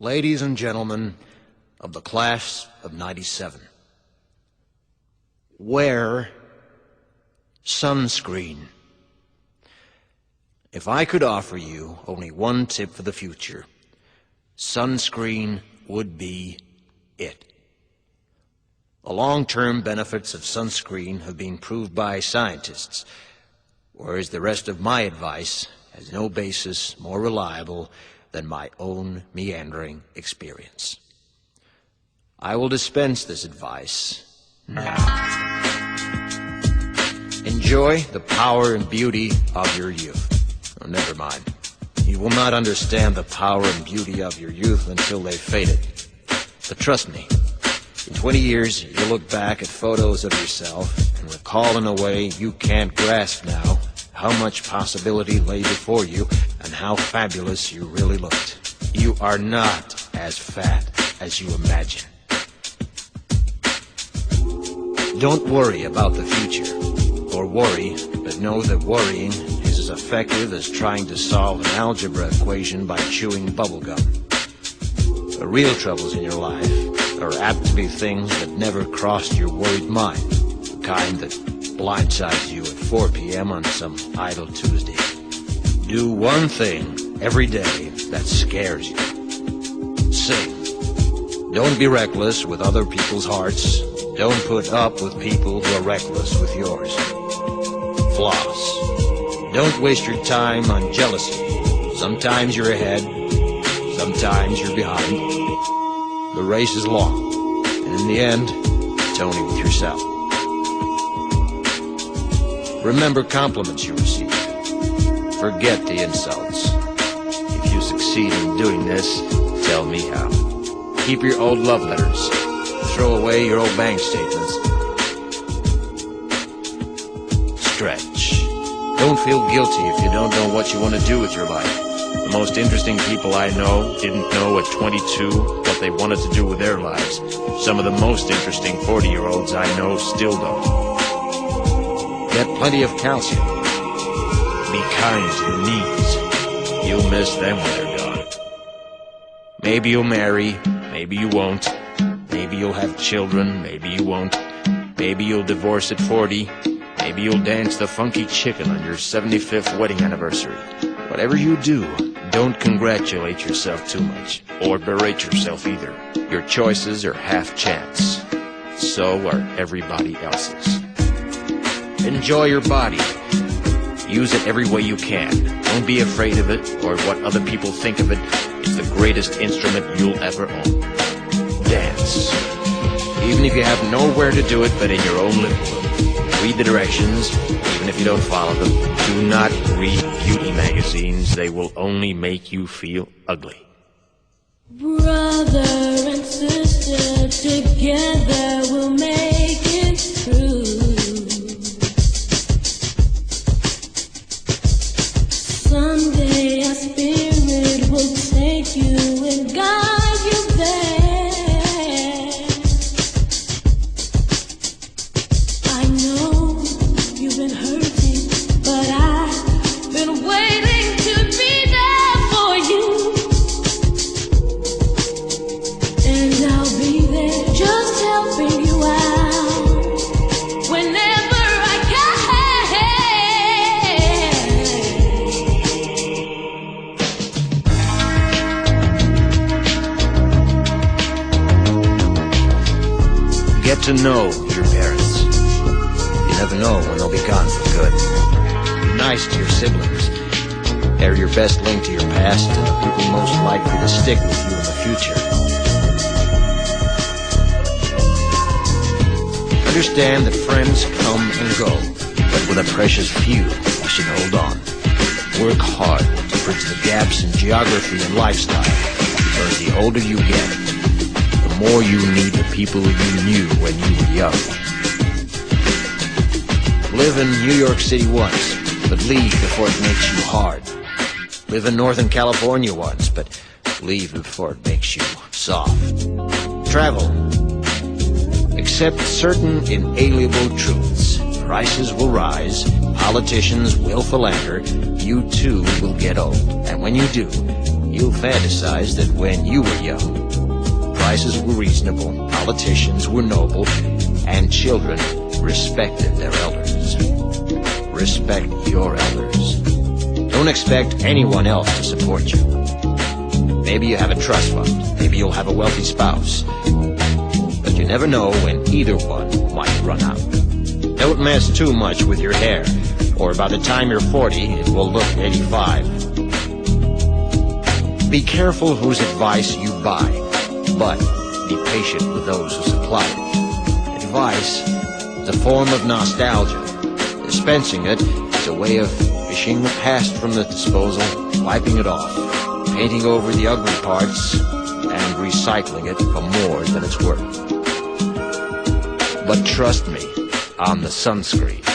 Ladies and gentlemen of the class of '97, wear sunscreen. If I could offer you only one tip for the future, sunscreen would be it. The long-term benefits of sunscreen have been proved by scientists, whereas the rest of my advice has no basis more reliable than my own meandering experience. I will dispense this advice now. Enjoy the power and beauty of your youth. Oh, never mind. You will not understand the power and beauty of your youth until they've faded. But trust me, in 20 years, you'll look back at photos of yourself and recall in a way you can't grasp now how much possibility lay before you and how fabulous you really looked. You are not as fat as you imagine. Don't worry about the future, or worry, but know that worrying is as effective as trying to solve an algebra equation by chewing bubblegum. The real troubles in your life are apt to be things that never crossed your worried mind, the kind that blindsides you at 4 p.m. on some idle Tuesday. Do one thing every day that scares you. Sing. Don't be reckless with other people's hearts. Don't put up with people who are reckless with yours. Floss. Don't waste your time on jealousy. Sometimes you're ahead, sometimes you're behind. The race is long, and in the end, it's only with yourself. Remember compliments you receive. Forget the insults. If you succeed in doing this, tell me how. Keep your old love letters. Throw away your old bank statements. Stretch. Don't feel guilty if you don't know what you want to do with your life. The most interesting people I know didn't know at 22 what they wanted to do with their lives. Some of the most interesting 40-year-olds I know still don't. Get plenty of calcium. Be kind to your knees. You'll miss them when they're gone. Maybe you'll marry, maybe you won't. Maybe you'll have children, maybe you won't. Maybe you'll divorce at 40. Maybe you'll dance the funky chicken on your 75th wedding anniversary. Whatever you do, don't congratulate yourself too much, or berate yourself either. Your choices are half chance. So are everybody else's. Enjoy your body. Use it every way you can. Don't be afraid of it or what other people think of it. It's the greatest instrument you'll ever own. Dance. Even if you have nowhere to do it but in your own living room. Read the directions, even if you don't follow them. Do not read beauty magazines. They will only make you feel ugly. Brother and sister, together we'll make it through. Someday our spirit will take you and guide you there. I know you've been hurting, but I've been waiting to be there for you. And I'll be there just helping you out whenever I can. Get to know your parents. You never know when they'll be gone for good. Be nice to your siblings. They're your best link to your past and the people most likely to stick with you in the future. Understand that friends come and go, but with a precious few, you should hold on. Work hard to bridge the gaps in geography and lifestyle, because the older you get, the more you need the people you knew when you were young. Live in New York City once, but leave before it makes you hard. Live in Northern California once, but leave before it makes you soft. Travel. Accept certain inalienable truths. Prices will rise, politicians will philander, you too will get old, and when you do, you'll fantasize that when you were young, prices were reasonable, politicians were noble, and children respected their elders. Respect your elders. Don't expect anyone else to support you. Maybe you have a trust fund, maybe you'll have a wealthy spouse, but you never know when either one might run out. Don't mess too much with your hair, or by the time you're 40, it will look 85. Be careful whose advice you buy, but be patient with those who supply it. Advice is a form of nostalgia. Dispensing it is a way of fishing the past from the disposal, wiping it off, painting over the ugly parts, and recycling it for more than it's worth. But trust me on the sunscreen.